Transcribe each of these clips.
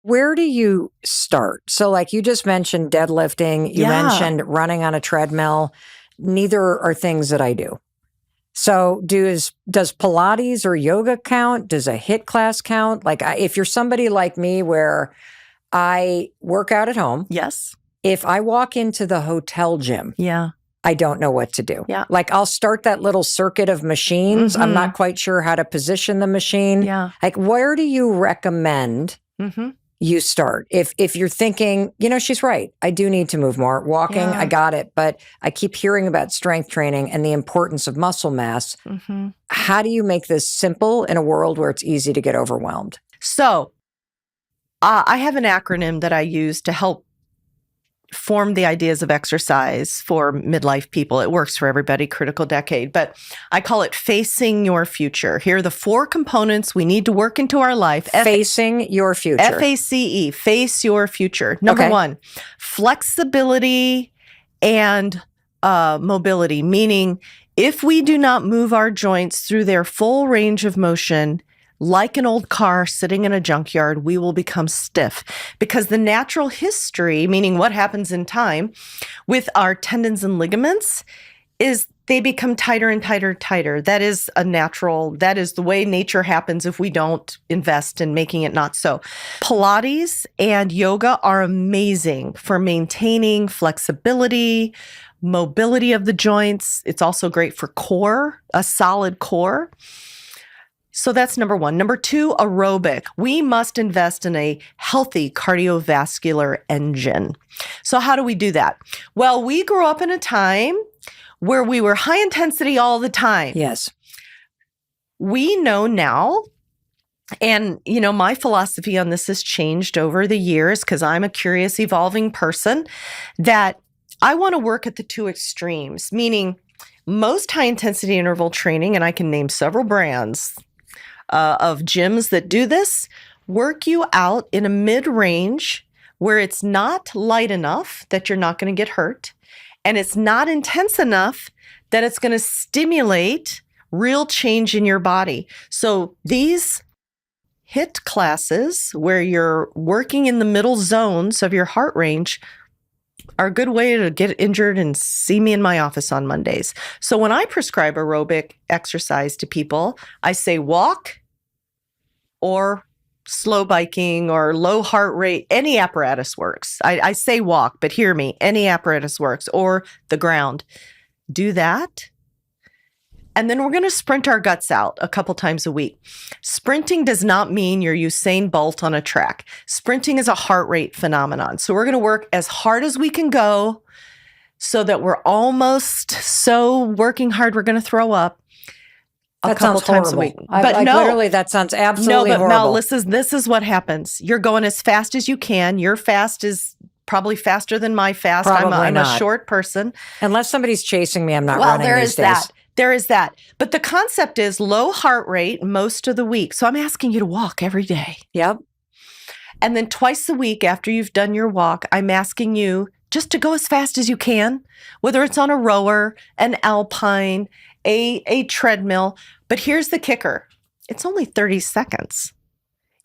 Where do you start? So like you just mentioned deadlifting, you mentioned running on a treadmill. Neither are things that I do. So does Pilates or yoga count? Does a HIIT class count? Like if you're somebody like me where I work out at home. Yes. If I walk into the hotel gym. Yeah. I don't know what to do. Yeah. Like I'll start that little circuit of machines. I'm not quite sure how to position the machine. Yeah. Like where do you recommend you start? If you're thinking, she's right. I do need to move more. Walking, I got it. But I keep hearing about strength training and the importance of muscle mass. How do you make this simple in a world where it's easy to get overwhelmed? So I have an acronym that I use to help form the ideas of exercise for midlife people. It works for everybody, critical decade, but I call it facing your future. Here are the 4 components we need to work into our life. Facing your future. FACE, face your future. Number 1, flexibility and mobility, meaning if we do not move our joints through their full range of motion, like an old car sitting in a junkyard, we will become stiff because the natural history, meaning what happens in time with our tendons and ligaments, is they become tighter and tighter. That is the way nature happens if we don't invest in making it not so. Pilates and yoga are amazing for maintaining flexibility, mobility of the joints. It's also great for core, a solid core. So that's number 1. Number 2, aerobic. We must invest in a healthy cardiovascular engine. So how do we do that? Well, we grew up in a time where we were high intensity all the time. Yes. We know now, and my philosophy on this has changed over the years because I'm a curious, evolving person, that I want to work at the 2 extremes, meaning most high intensity interval training, and I can name several brands of gyms that do this, work you out in a mid-range where it's not light enough that you're not going to get hurt, and it's not intense enough that it's going to stimulate real change in your body. So these HIIT classes where you're working in the middle zones of your heart range are a good way to get injured and see me in my office on Mondays. So when I prescribe aerobic exercise to people, I say walk or slow biking or low heart rate. Any apparatus works. I say walk, but hear me, any apparatus works, or the ground. Do that. And then we're going to sprint our guts out a couple times a week. Sprinting does not mean you're Usain Bolt on a track. Sprinting is a heart rate phenomenon. So we're going to work as hard as we can go so that we're almost so working hard we're going to throw up a couple times a week. But no, literally, that sounds absolutely horrible. No, this is what happens. You're going as fast as you can. Your fast is probably faster than my fast. I'm a short person. Unless somebody's chasing me, I'm not running these days. There is that. But the concept is low heart rate most of the week. So I'm asking you to walk every day. Yep. And then twice a week after you've done your walk, I'm asking you just to go as fast as you can, whether it's on a rower, an alpine, a treadmill. But here's the kicker. It's only 30 seconds.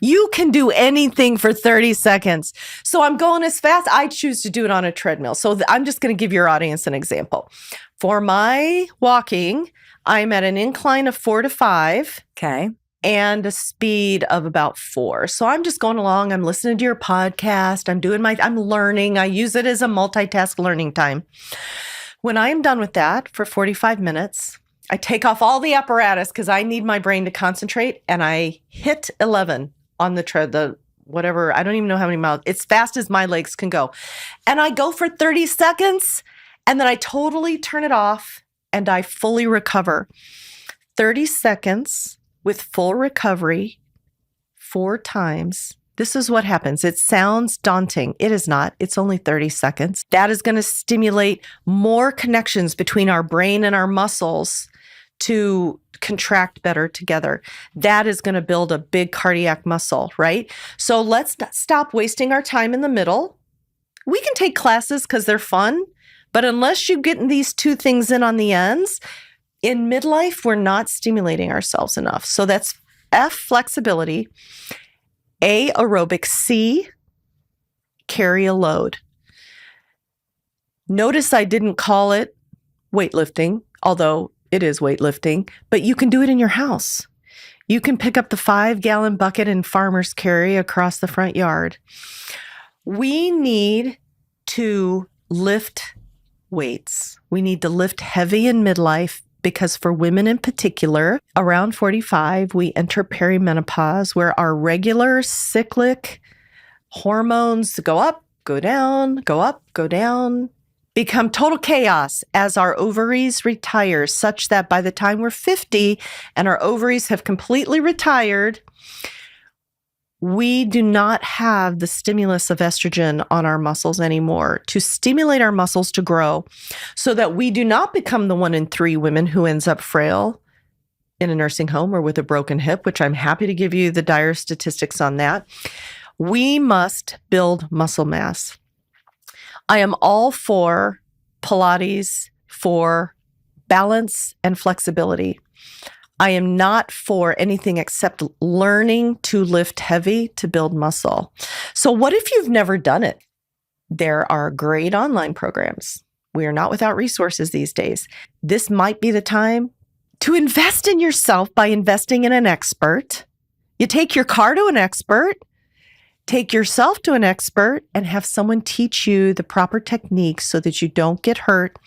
You can do anything for 30 seconds. So I'm going as fast. I choose to do it on a treadmill. So I'm just going to give your audience an example. For my walking, I'm at an incline of 4 to 5. Okay. And a speed of about 4. So I'm just going along. I'm listening to your podcast. I'm learning. I use it as a multitask learning time. When I am done with that for 45 minutes, I take off all the apparatus because I need my brain to concentrate, and I hit 11 on the whatever, I don't even know how many miles, as fast as my legs can go. And I go for 30 seconds, and then I totally turn it off, and I fully recover. 30 seconds with full recovery 4 times. This is what happens. It sounds daunting. It is not. It's only 30 seconds. That is going to stimulate more connections between our brain and our muscles to contract better together. That is going to build a big cardiac muscle, right? So let's stop wasting our time in the middle. We can take classes because they're fun, but unless you get these 2 things in on the ends, in midlife, we're not stimulating ourselves enough. So that's F, flexibility. Aerobic, C, carry a load. Notice I didn't call it weightlifting, although it is weightlifting, but you can do it in your house. You can pick up the 5-gallon bucket and farmer's carry across the front yard. We need to lift weights. We need to lift heavy in midlife because for women in particular, around 45, we enter perimenopause where our regular cyclic hormones go up, go down, go up, go down, become total chaos as our ovaries retire, such that by the time we're 50 and our ovaries have completely retired, we do not have the stimulus of estrogen on our muscles anymore to stimulate our muscles to grow so that we do not become the 1 in 3 women who ends up frail in a nursing home or with a broken hip, which I'm happy to give you the dire statistics on that. We must build muscle mass. I am all for Pilates for balance and flexibility. I am not for anything except learning to lift heavy to build muscle. So what if you've never done it? There are great online programs. We are not without resources these days. This might be the time to invest in yourself by investing in an expert. You take your car to an expert, take yourself to an expert, and have someone teach you the proper techniques so that you don't get hurt.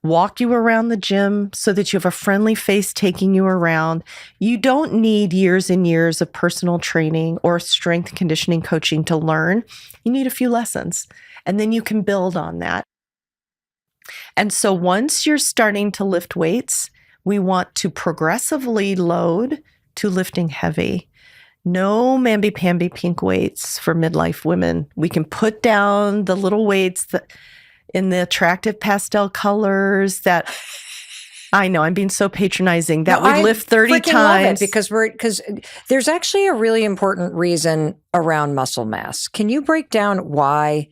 Walk you around the gym so that you have a friendly face taking you around. You don't need years and years of personal training or strength conditioning coaching to learn. You need a few lessons, and then you can build on that. And so once you're starting to lift weights, we want to progressively load to lifting heavy. No mamby-pamby pink weights for midlife women. We can put down the little weights that in the attractive pastel colors that I know I'm being so patronizing that we lift 30 times. Love it because there's actually a really important reason around muscle mass. Can you break down why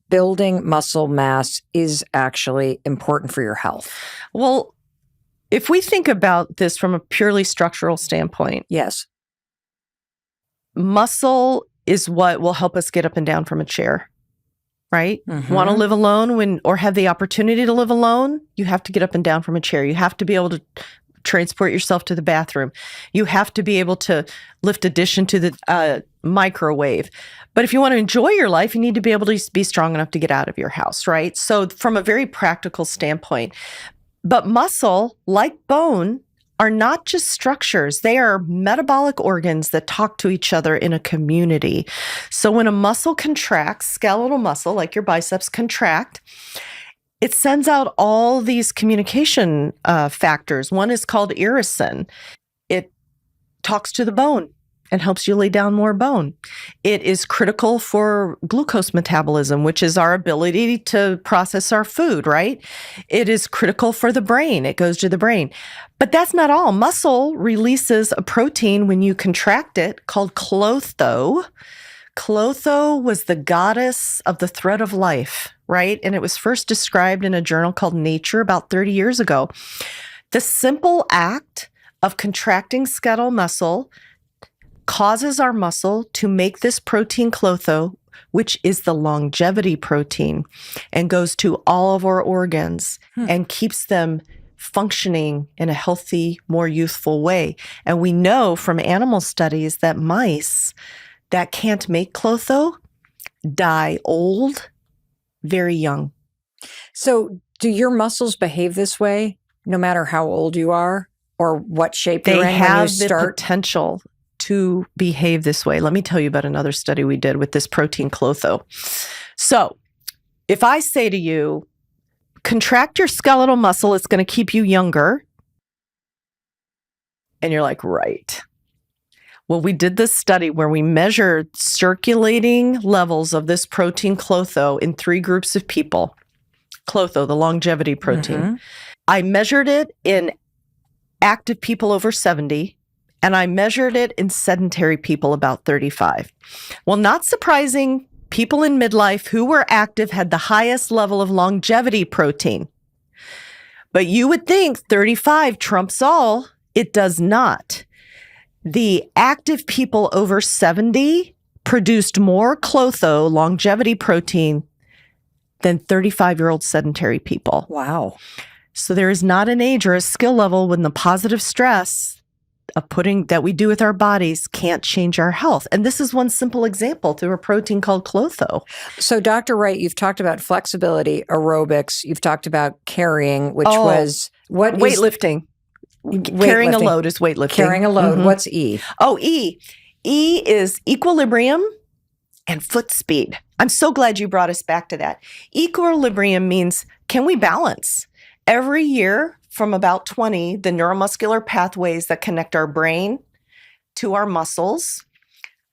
building muscle mass is actually important for your health? Well, if we think about this from a purely structural standpoint, yes. Muscle is what will help us get up and down from a chair, right? Mm-hmm. Want to live alone or have the opportunity to live alone? You have to get up and down from a chair. You have to be able to transport yourself to the bathroom. You have to be able to lift a dish into the microwave. But if you want to enjoy your life, you need to be able to be strong enough to get out of your house, right? So from a very practical standpoint, but muscle, like bone, are not just structures. They are metabolic organs that talk to each other in a community. So when a muscle contracts, skeletal muscle, like your biceps contract, it sends out all these communication factors. One is called irisin. It talks to the bone and helps you lay down more bone. It is critical for glucose metabolism, which is our ability to process our food, right? It is critical for the brain. It goes to the brain. But that's not all. Muscle releases a protein when you contract it called Clotho. Clotho was the goddess of the thread of life, right? And it was first described in a journal called Nature about 30 years ago. The simple act of contracting skeletal muscle causes our muscle to make this protein Clotho, which is the longevity protein, and goes to all of our organs and keeps them functioning in a healthy, more youthful way. And we know from animal studies that mice that can't make Clotho die old, very young. So do your muscles behave this way no matter how old you are or what shape you're in when you start? They have the potential to behave this way. Let me tell you about another study we did with this protein Clotho. So if I say to you, contract your skeletal muscle, it's going to keep you younger. And you're like, right. Well, we did this study where we measured circulating levels of this protein Clotho in 3 groups of people. Clotho, the longevity protein. Mm-hmm. I measured it in active people over 70, and I measured it in sedentary people about 35. Well, not surprising, people in midlife who were active had the highest level of longevity protein. But you would think 35 trumps all. It does not. the active people over 70 produced more clotho, longevity protein, than 35-year-old sedentary people. Wow. So there is not an age or a skill level when the positive stress of putting that we do with our bodies can't change our health. And this is one simple example through a protein called clotho. So Dr. Wright, you've talked about flexibility, aerobics. You've talked about carrying, which was what? Weightlifting. Carrying a load is weightlifting. Carrying a load. Mm-hmm. What's E? Oh, E. E is equilibrium and foot speed. I'm so glad you brought us back to that. Equilibrium means, can we balance? Every year from about 20, the neuromuscular pathways that connect our brain to our muscles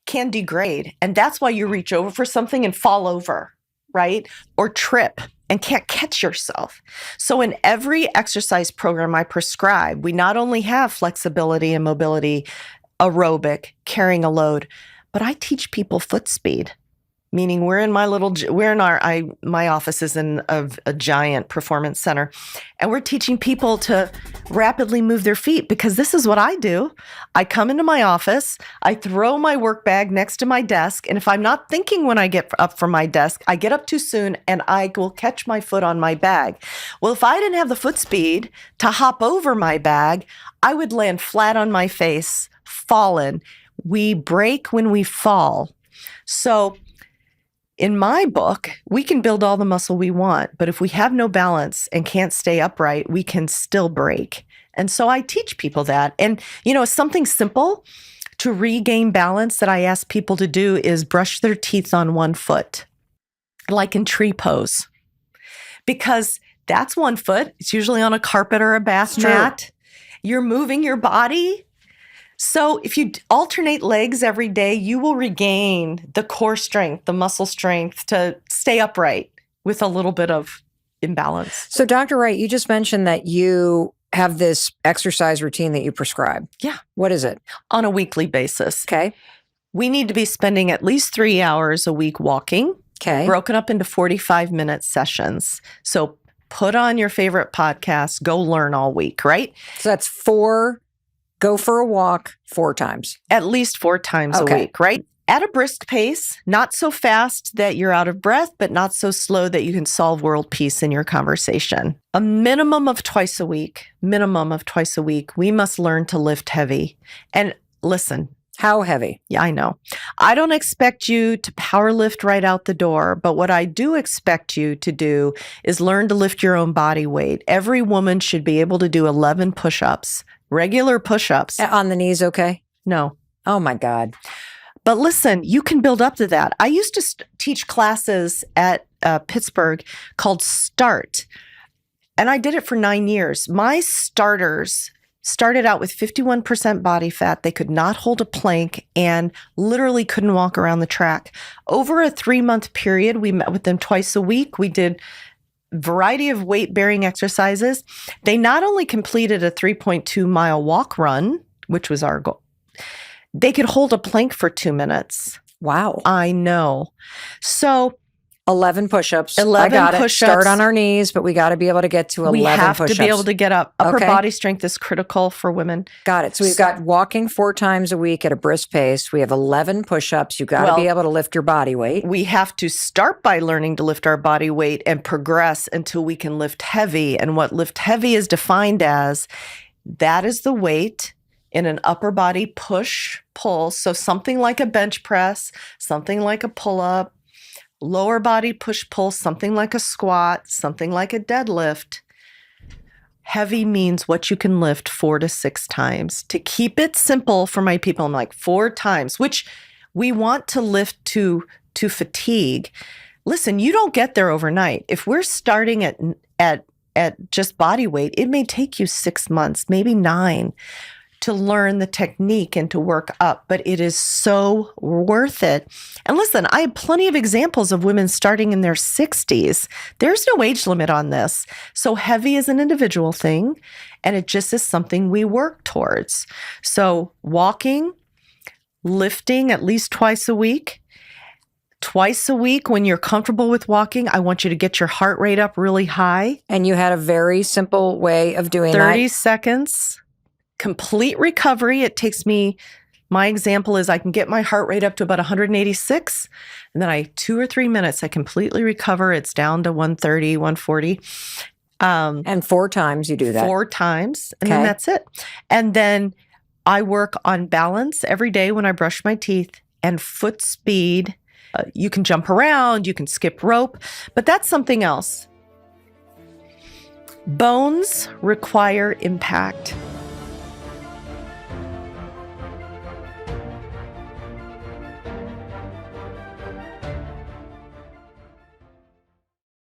can degrade. And that's why you reach over for something and fall over, right? Or trip and can't catch yourself. So in every exercise program I prescribe, we not only have flexibility and mobility, aerobic, carrying a load, but I teach people foot speed. Meaning my office is in a giant performance center, and we're teaching people to rapidly move their feet, because this is what I do. I come into my office, I throw my work bag next to my desk, and if I'm not thinking when I get up from my desk, I get up too soon and I will catch my foot on my bag. Well, if I didn't have the foot speed to hop over my bag, I would land flat on my face, fallen. We break when we fall. So in my book, we can build all the muscle we want, but if we have no balance and can't stay upright, we can still break. And so I teach people that. And, something simple to regain balance that I ask people to do is brush their teeth on one foot, like in tree pose, because that's one foot. It's usually on a carpet or a bath mat. You're moving your body. So if you alternate legs every day, you will regain the core strength, the muscle strength to stay upright with a little bit of imbalance. So Dr. Wright, you just mentioned that you have this exercise routine that you prescribe. Yeah. What is it? On a weekly basis. Okay. We need to be spending at least 3 hours a week walking. Okay. Broken up into 45-minute sessions. So put on your favorite podcast, go learn all week, right? So that's go for a walk 4 times. At least 4 times a week, right? At a brisk pace, not so fast that you're out of breath, but not so slow that you can solve world peace in your conversation. A minimum of twice a week, we must learn to lift heavy. And listen. How heavy? Yeah, I know. I don't expect you to power lift right out the door, but what I do expect you to do is learn to lift your own body weight. Every woman should be able to do 11 push-ups. Regular push-ups. On the knees, okay? No. Oh, my God. But listen, you can build up to that. I used to teach classes at Pittsburgh called START, and I did it for 9 years. My starters started out with 51% body fat. They could not hold a plank and literally couldn't walk around the track. Over a 3-month period, we met with them twice a week. We did variety of weight-bearing exercises. They not only completed a 3.2-mile walk run, which was our goal, they could hold a plank for 2 minutes. Wow. I know. So 11 push-ups. 11 I got push-ups. It. Start on our knees, but we got to be able to get to 11 push-ups. We have push-ups. to be able to get up. Upper body strength is critical for women. Got it. So we've got walking 4 times a week at a brisk pace. We have 11 push-ups. You've got to be able to lift your body weight. We have to start by learning to lift our body weight and progress until we can lift heavy. And what lift heavy is defined as, that is the weight in an upper body push-pull. So something like a bench press, something like a pull-up, lower body push-pull, something like a squat, something like a deadlift. Heavy means what you can lift 4 to 6 times. To keep it simple for my people, I'm like 4 times, which we want to lift to fatigue. Listen, you don't get there overnight. If we're starting at just body weight, it may take you 6 months, maybe 9. To learn the technique and to work up, but it is so worth it. And listen, I have plenty of examples of women starting in their 60s. There's no age limit on this. So heavy is an individual thing, and it just is something we work towards. So walking, lifting at least twice a week. Twice a week, when you're comfortable with walking, I want you to get your heart rate up really high. And you had a very simple way of doing 30 seconds. Complete recovery. It takes me My example is I can get my heart rate up to about 186, and then 2 or 3 minutes, I completely recover. It's down to 130, 140. And 4 times you do that. 4 times, and then that's it. And then I work on balance every day when I brush my teeth and foot speed. You can jump around, you can skip rope, but that's something else. Bones require impact.